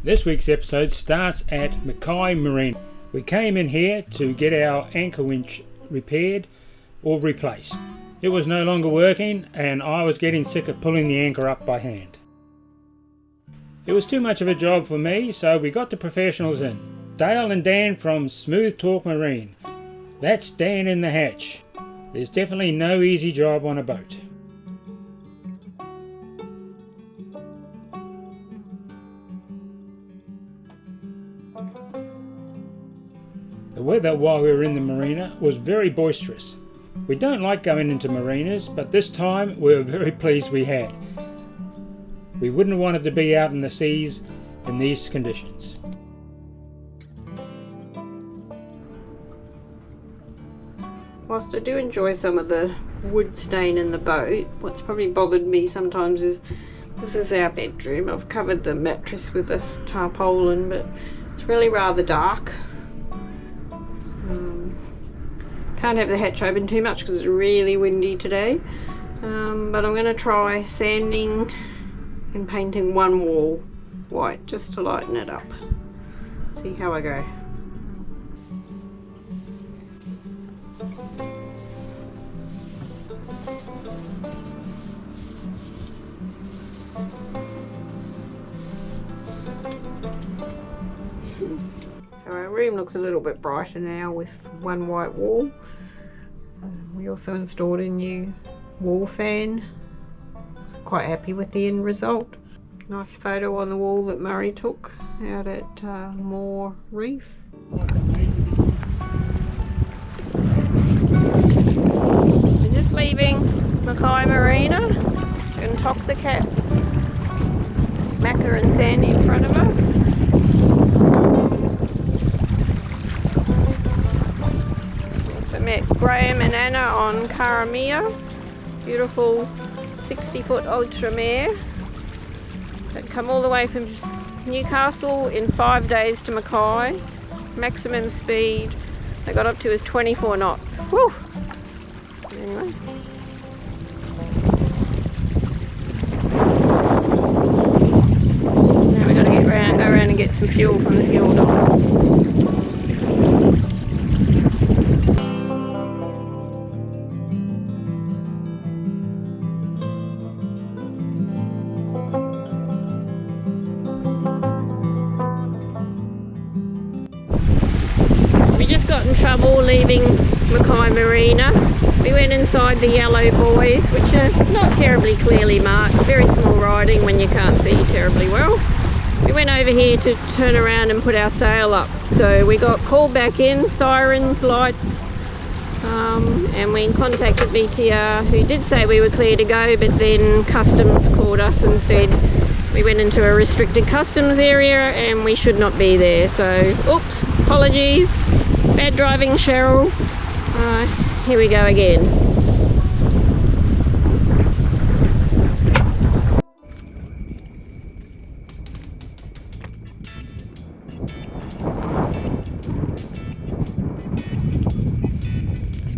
This week's episode starts at Mackay Marina. We came in here to get our anchor winch repaired or replaced. It was no longer working and I was getting sick of pulling the anchor up by hand. It was too much of a job for me, so we got the professionals in. Dale and Dan from Smooth Talk Marine. That's Dan in the hatch. There's definitely no easy job on a boat. The weather while we were in the marina was very boisterous. We don't like going into marinas, but this time we were very pleased we had. We wouldn't have wanted to be out in the seas in these conditions. Whilst I do enjoy some of the wood stain in the boat, what's probably bothered me sometimes is this is our bedroom. I've covered the mattress with a tarpaulin, but it's really rather dark. Can't have the hatch open too much because it's really windy today, but I'm going to try sanding and painting one wall white just to lighten it up. See how I go. So our room looks a little bit brighter now with one white wall. We also installed a new wall fan. Quite happy with the end result. Nice photo on the wall that Murray took out at Moore Reef. We're just leaving Mackay Marina. Intoxicat, Macca and Sandy in front of us. Met Graham and Anna on Karamia, beautiful 60-foot ultramare that come all the way from Newcastle in 5 days to Mackay. Maximum speed they got up to is 24 knots. Woo! Anyway. Now we got to go around and get some fuel from the fuel dock. Got in trouble leaving Mackay Marina. We went inside the yellow buoys, which are not terribly clearly marked, very small writing when you can't see terribly well. We went over here to turn around and put our sail up, so we got called back in, sirens, lights, and we contacted VTR, who did say we were clear to go, but then customs called us and said we went into a restricted customs area and we should not be there. So oops, apologies. Bad driving, Cheryl. Here we go again.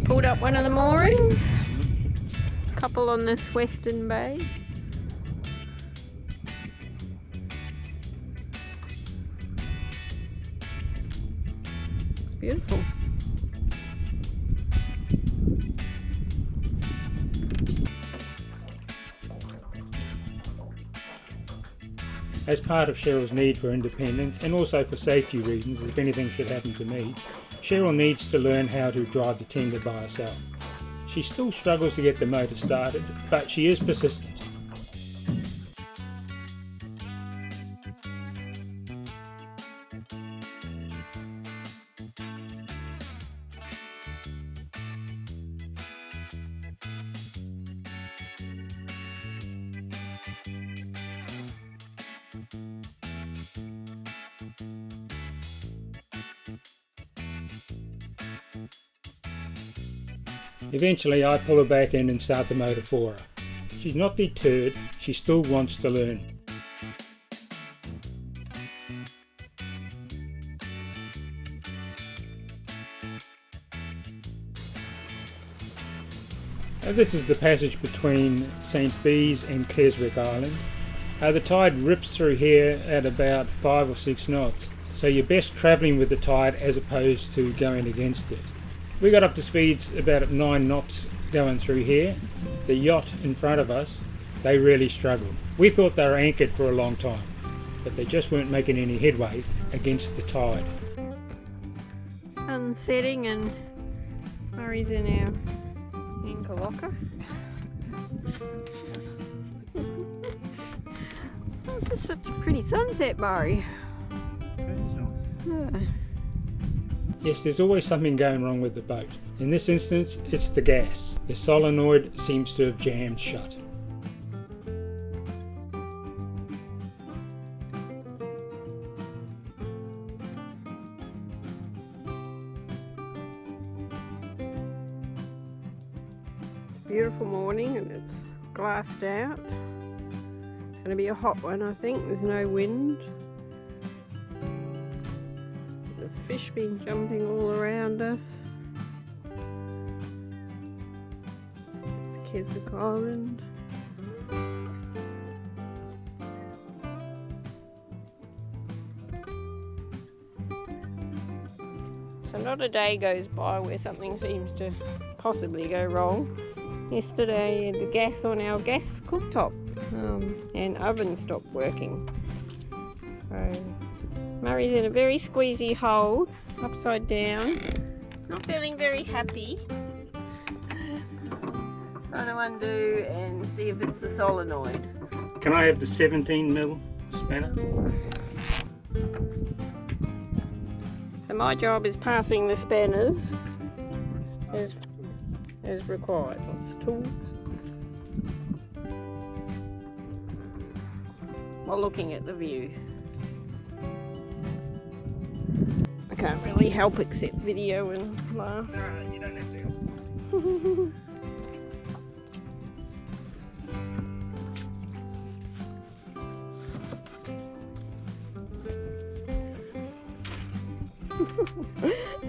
Pulled up one of the moorings. Couple on this western bay. Beautiful. As part of Cheryl's need for independence and also for safety reasons, if anything should happen to me, Cheryl needs to learn how to drive the tender by herself. She still struggles to get the motor started, but she is persistent. Eventually I pull her back in and start the motor for her. She's not deterred, she still wants to learn. This is the passage between St. Bees and Keswick Island. The tide rips through here at about 5 or 6 knots, so you're best travelling with the tide as opposed to going against it. We got up to speeds about at 9 knots going through here. The yacht in front of us, they really struggled. We thought they were anchored for a long time, but they just weren't making any headway against the tide. Sun setting and Murray's in our anchor locker. Oh, it's just such a pretty sunset, Murray. Yeah. Yes, there's always something going wrong with the boat. In this instance, it's the gas. The solenoid seems to have jammed shut. Beautiful morning and it's glassed out. It's going to be a hot one, I think. There's no wind. There's fish been jumping all around us. It's Keswick Island. So not a day goes by where something seems to possibly go wrong. Yesterday the gas on our gas cooktop and oven stopped working. So Murray's in a very squeezy hold, upside down. Not feeling very happy. Trying to undo and see if it's the solenoid. Can I have the 17mm spanner? So my job is passing the spanners as required. Lots of tools. While looking at the view. I can't really help except video and laugh. No, you don't have to help.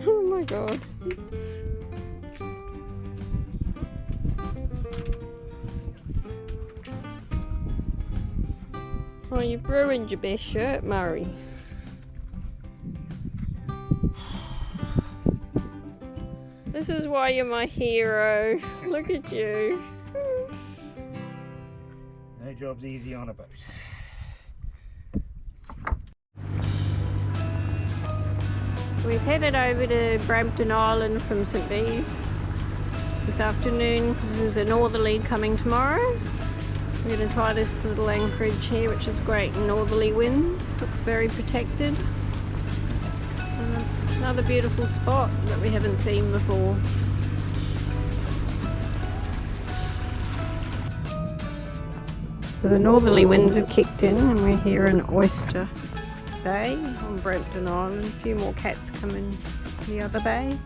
Oh my god. Oh, you've ruined your best shirt, Murray. This is why you're my hero. Look at you. No job's easy on a boat. We've headed over to Brampton Island from St Bees this afternoon because there's a northerly coming tomorrow. We're going to try this little anchorage here, which is great in northerly winds. Looks very protected. Another beautiful spot that we haven't seen before. So the northerly winds have kicked in and we're here in Oyster Bay on Brampton Island. A few more cats coming the other bay.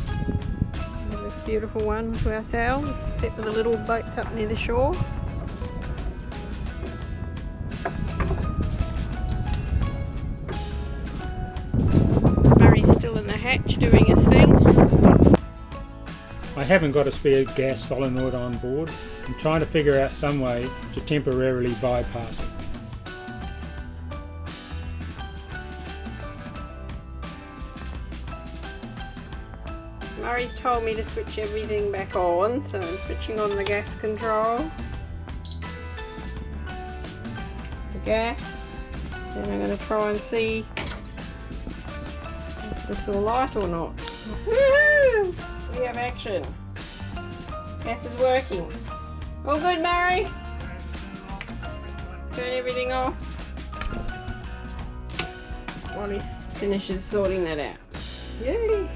We have this beautiful one to ourselves, except for the little boats up near the shore. Murray's still in the hatch doing his thing. I haven't got a spare gas solenoid on board. I'm trying to figure out some way to temporarily bypass it. Murray's told me to switch everything back on, so I'm switching on the gas control. The gas. Then I'm going to try and see if this will light or not. Woohoo! We have action. Gas is working. All good, Murray? Turn everything off while he finishes sorting that out. Yay!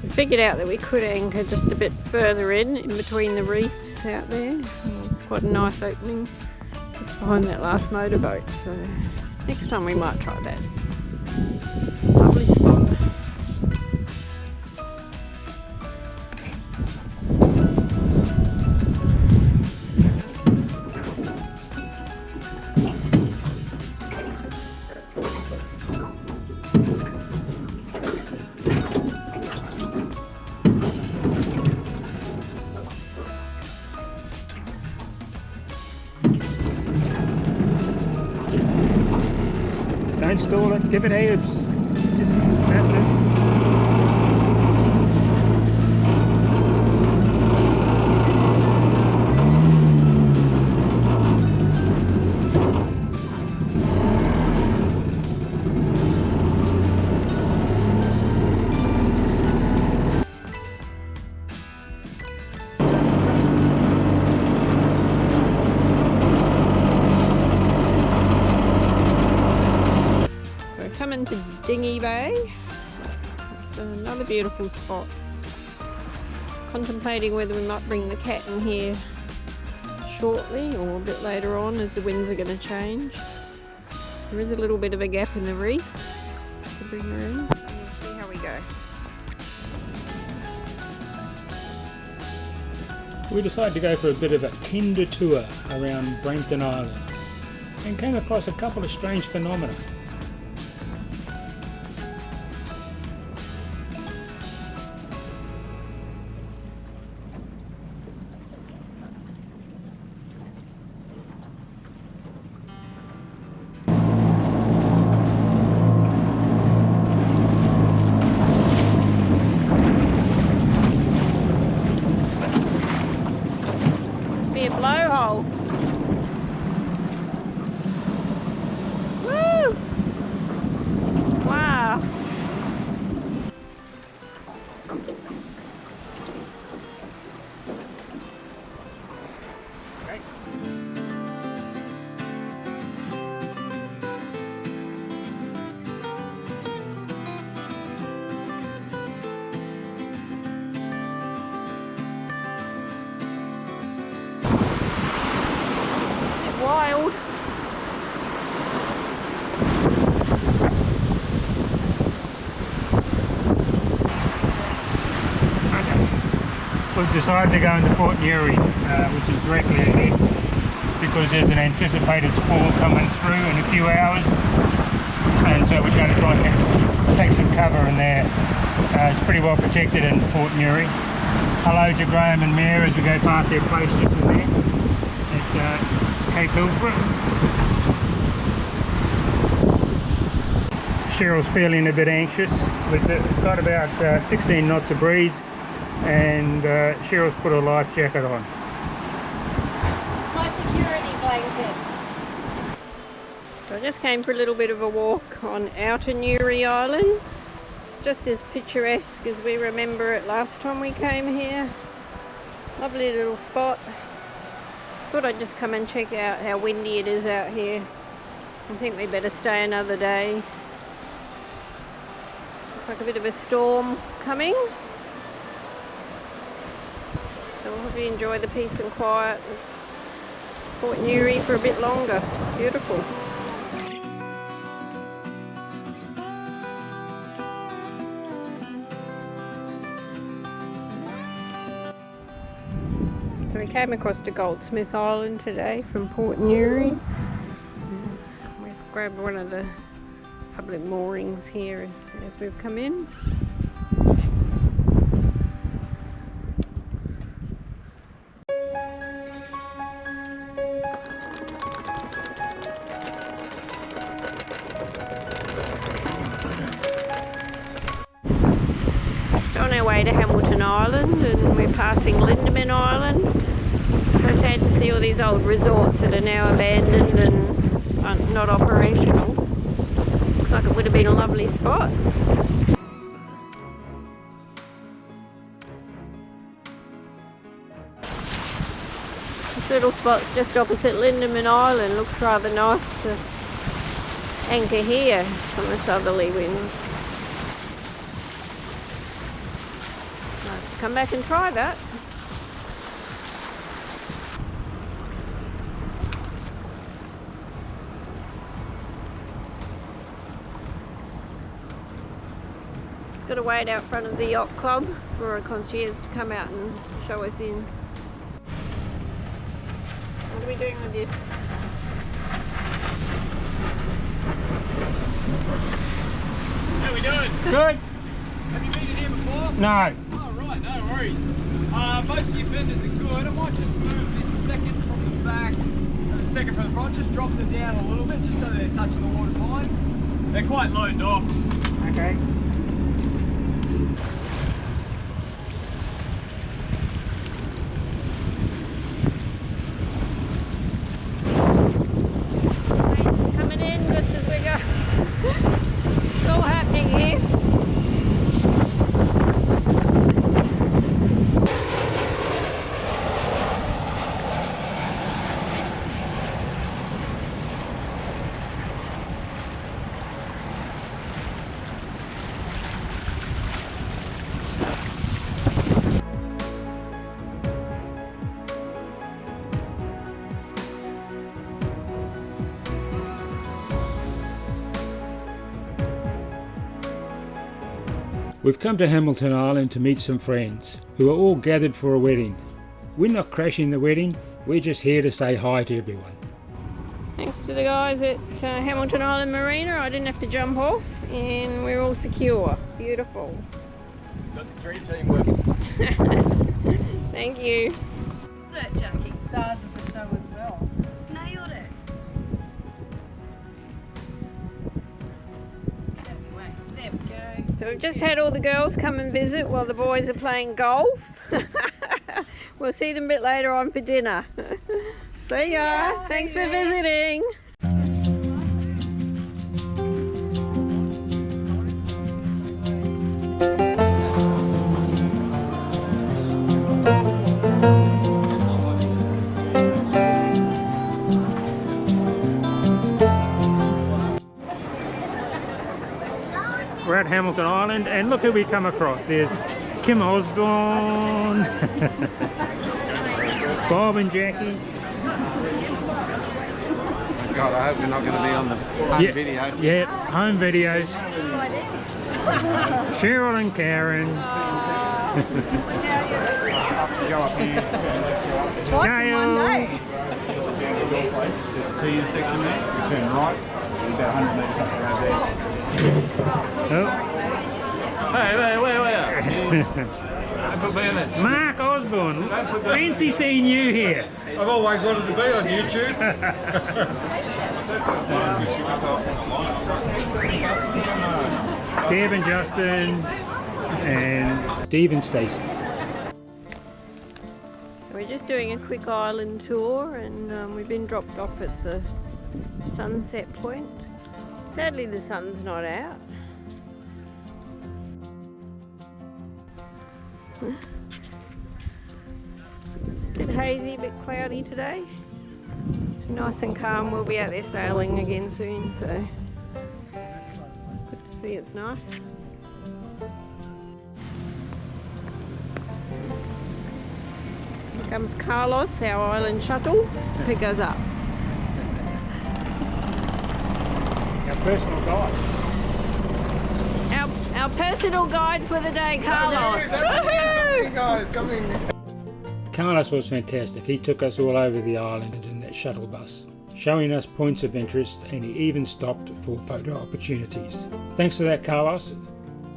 We figured out that we could anchor just a bit further in between the reefs out there. It's quite a nice opening just behind that last motorboat, so next time we might try that. Lovely spot. Don't stall it, give it heaps. Just, that's it. Coming to Dingy Bay. It's another beautiful spot. Contemplating whether we might bring the cat in here shortly or a bit later on as the winds are going to change. There is a little bit of a gap in the reef to bring her in. We'll see how we go. We decided to go for a bit of a tender tour around Brampton Island and came across a couple of strange phenomena. Be a blowhole. Woo! Wow. Okay. Wild. We've decided to go into Port Newry, which is directly ahead, because there's an anticipated squall coming through in a few hours, and so we're going to try and take some cover in there. It's pretty well protected in Port Newry. Hello to Graham and Mare as we go past their place just in there at Cape Hillsborough. Cheryl's feeling a bit anxious. We've got about 16 knots of breeze, and Cheryl's put a life jacket on. My security blanket. So I just came for a little bit of a walk on Outer Newry Island. It's just as picturesque as we remember it last time we came here. Lovely little spot. Thought I'd just come and check out how windy it is out here. I think we better stay another day. Looks like a bit of a storm coming. So we'll hopefully enjoy the peace and quiet of Port Newry for a bit longer. Beautiful. So we came across to Goldsmith Island today from Port Newry. We've grabbed one of the public moorings here as we've come in. On our way to Hamilton Island, and we're passing Lindeman Island. So sad to see all these old resorts that are now abandoned and are not operational. Looks like it would have been a lovely spot. This little spot's just opposite Lindeman Island. Looks rather nice to anchor here from the southerly wind. Come back and try that. Just got to wait out front of the yacht club for a concierge to come out and show us in. What are we doing with this? How we doing? Good? Have you been in here before? No. Right, no worries. Most of your fenders are good. I might just move this second from the back and the second from the front. Just drop them down a little bit just so they're touching the water line. They're quite low docks. Okay. It's coming in just as we go. It's all happening here. We've come to Hamilton Island to meet some friends who are all gathered for a wedding. We're not crashing the wedding, we're just here to say hi to everyone. Thanks to the guys at Hamilton Island Marina, I didn't have to jump off and we're all secure. Beautiful. Got the dream team working. Thank you. That Jackie, stars of the show as well. Nailed it. Anyway, there we go. So we've just had all the girls come and visit while the boys are playing golf. We'll see them a bit later on for dinner. See ya. Thanks for visiting. We're at Hamilton Island and look who we come across. There's Kim Osborne, Bob and Jackie. God, I hope we're not going to be on the home video. Yeah, home videos. Sheryl and Karen. Go up here. Twice in one day. There's a T intersection there. You turn right. About 100 metres up the road there. Oh. Hey, wait. Don't put me on this. Mark Osborne, fancy seeing you here. I've always wanted to be on YouTube. Deb and Justin and Steve and Stacey. We're just doing a quick island tour and we've been dropped off at the sunset point. Sadly the sun's not out. Bit hazy, bit cloudy today. Nice and calm. We'll be out there sailing again soon, so good to see. It's nice. Here comes Carlos, our island shuttle, to pick us up. Our personal guide. Our personal guide for the day, Carlos. Woohoo! Guys, come in. Carlos was fantastic. He took us all over the island in that shuttle bus, showing us points of interest, and he even stopped for photo opportunities. Thanks for that, Carlos.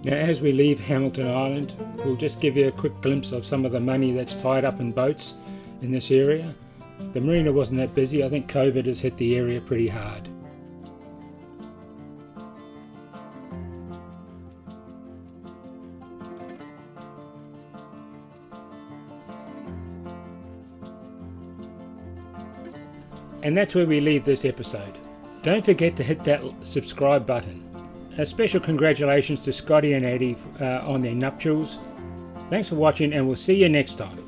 Now, as we leave Hamilton Island, we'll just give you a quick glimpse of some of the money that's tied up in boats in this area. The marina wasn't that busy. I think COVID has hit the area pretty hard. And that's where we leave this episode. Don't forget to hit that subscribe button. A special congratulations to Scotty and Eddie on their nuptials. Thanks for watching and we'll see you next time.